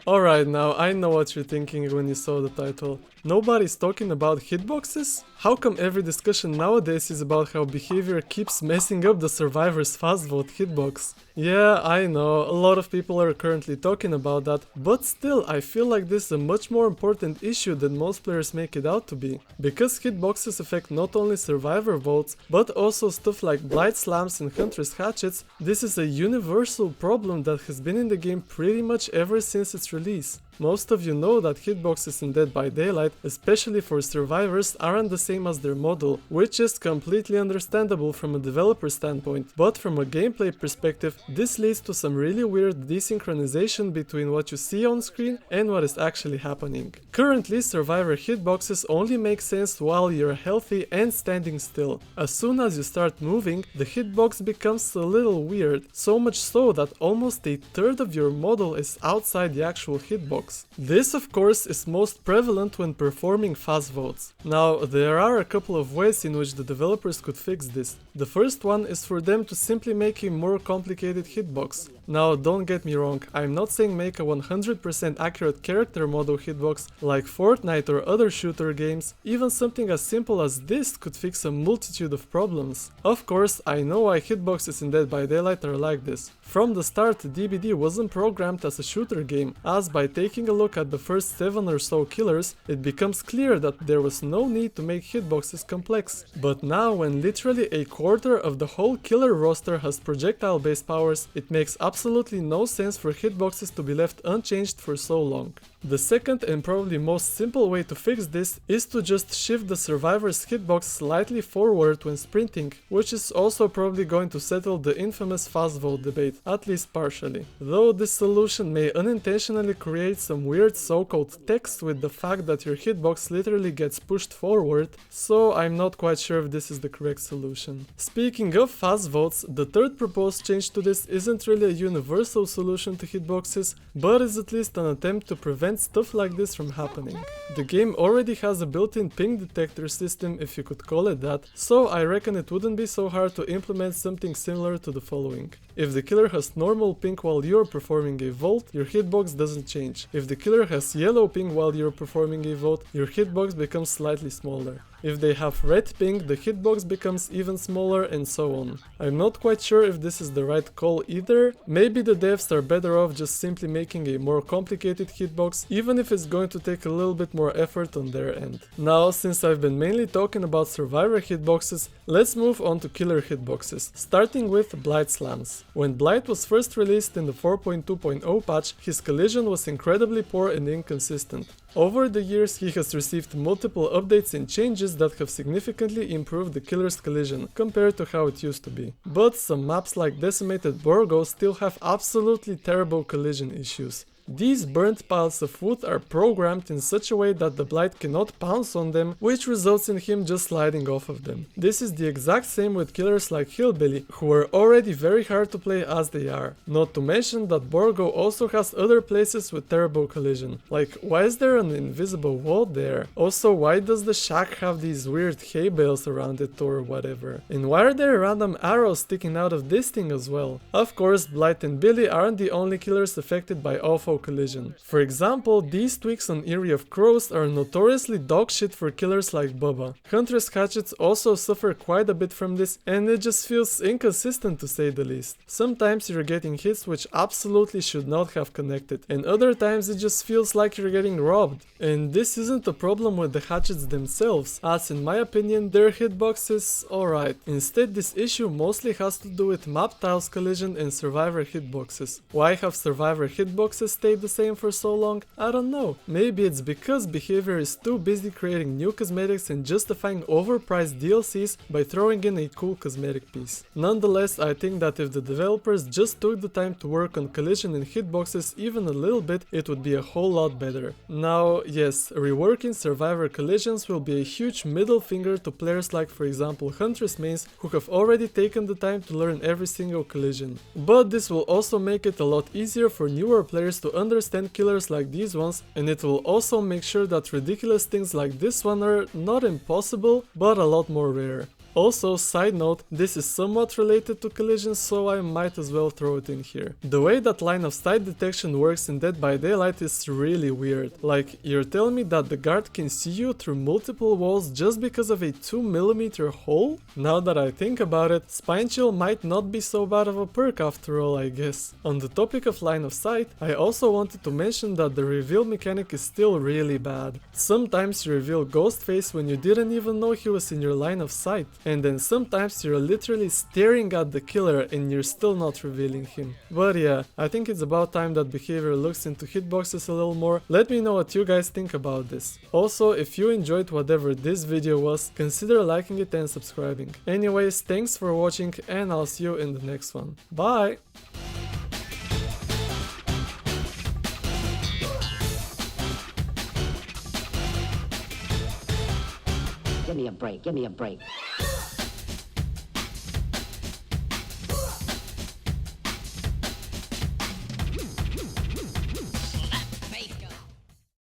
Alright, now I know what you're thinking when you saw the title. Nobody's talking about hitboxes? How come every discussion nowadays is about how behavior keeps messing up the survivor's fast vote hitbox? Yeah, I know, a lot of people are currently talking about that, but still I feel like this is a much more important issue than most players make it out to be. Because hitboxes affect not only survivor votes, but also stuff like Blight slams and Hunter's hatchets, this is a universal problem that has been in the game pretty much ever since its release. Most of you know that hitboxes in Dead by Daylight, especially for survivors, aren't the same as their model, which is completely understandable from a developer standpoint, but from a gameplay perspective, this leads to some really weird desynchronization between what you see on screen and what is actually happening. Currently, survivor hitboxes only make sense while you're healthy and standing still. As soon as you start moving, the hitbox becomes a little weird, so much so that almost a third of your model is outside the actual hitbox. This of course is most prevalent when performing fast votes. Now there are a couple of ways in which the developers could fix this. The first one is for them to simply make a more complicated hitbox. Now don't get me wrong, I'm not saying make a 100% accurate character model hitbox like Fortnite or other shooter games, even something as simple as this could fix a multitude of problems. Of course, I know why hitboxes in Dead by Daylight are like this. From the start, DBD wasn't programmed as a shooter game, as by taking a look at the first 7 or so killers, it becomes clear that there was no need to make hitboxes complex. But now, when literally a quarter of the whole killer roster has projectile based powers, it makes absolutely no sense for hitboxes to be left unchanged for so long. The second and probably most simple way to fix this is to just shift the survivor's hitbox slightly forward when sprinting, which is also probably going to settle the infamous fast vote debate, at least partially. Though this solution may unintentionally create some weird so-called text with the fact that your hitbox literally gets pushed forward, so I'm not quite sure if this is the correct solution. Speaking of fast votes, the third proposed change to this isn't really a universal solution to hitboxes, but is at least an attempt to prevent stuff like this from happening. The game already has a built-in ping detector system, if you could call it that, so I reckon it wouldn't be so hard to implement something similar to the following. If the killer has normal ping while you're performing a vote, your hitbox doesn't change. If the killer has yellow ping while you're performing a vote, your hitbox becomes slightly smaller. If they have red ping, the hitbox becomes even smaller, and so on. I'm not quite sure if this is the right call either. Maybe the devs are better off just simply making a more complicated hitbox, even if it's going to take a little bit more effort on their end. Now, since I've been mainly talking about survivor hitboxes, let's move on to killer hitboxes, starting with Blight slams. When Blight was first released in the 4.2.0 patch, his collision was incredibly poor and inconsistent. Over the years, he has received multiple updates and changes that have significantly improved the killer's collision compared to how it used to be. But some maps like Decimated Borgo still have absolutely terrible collision issues. These burnt piles of wood are programmed in such a way that the Blight cannot pounce on them, which results in him just sliding off of them. This is the exact same with killers like Hillbilly, who are already very hard to play as they are. Not to mention that Borgo also has other places with terrible collision. Like, why is there an invisible wall there? Also, why does the shack have these weird hay bales around it or whatever? And why are there random arrows sticking out of this thing as well? Of course, Blight and Billy aren't the only killers affected by awful collision. For example, these tweaks on Eerie of Crows are notoriously dogshit for killers like Bubba. Hunter's hatchets also suffer quite a bit from this, and it just feels inconsistent to say the least. Sometimes you're getting hits which absolutely should not have connected, and other times it just feels like you're getting robbed. And this isn't a problem with the hatchets themselves, as in my opinion their hitbox is alright. Instead, this issue mostly has to do with map tiles collision and survivor hitboxes. Why have survivor hitboxes stayed the same for so long? I don't know. Maybe it's because behavior is too busy creating new cosmetics and justifying overpriced DLCs by throwing in a cool cosmetic piece. Nonetheless, I think that if the developers just took the time to work on collision and hitboxes even a little bit, it would be a whole lot better. Now, yes, reworking survivor collisions will be a huge middle finger to players like, for example, Huntress mains, who have already taken the time to learn every single collision. But this will also make it a lot easier for newer players to understand killers like these ones, and it will also make sure that ridiculous things like this one are not impossible, but a lot more rare. Also, side note, this is somewhat related to collisions, so I might as well throw it in here. The way that line of sight detection works in Dead by Daylight is really weird. Like, you're telling me that the guard can see you through multiple walls just because of a 2mm hole? Now that I think about it, Spine Chill might not be so bad of a perk after all, I guess. On the topic of line of sight, I also wanted to mention that the reveal mechanic is still really bad. Sometimes you reveal Ghostface when you didn't even know he was in your line of sight, and then sometimes you're literally staring at the killer and you're still not revealing him. But yeah, I think it's about time that behavior looks into hitboxes a little more. Let me know what you guys think about this. Also, if you enjoyed whatever this video was, consider liking it and subscribing. Anyways, thanks for watching and I'll see you in the next one. Bye! Give me a break, give me a break.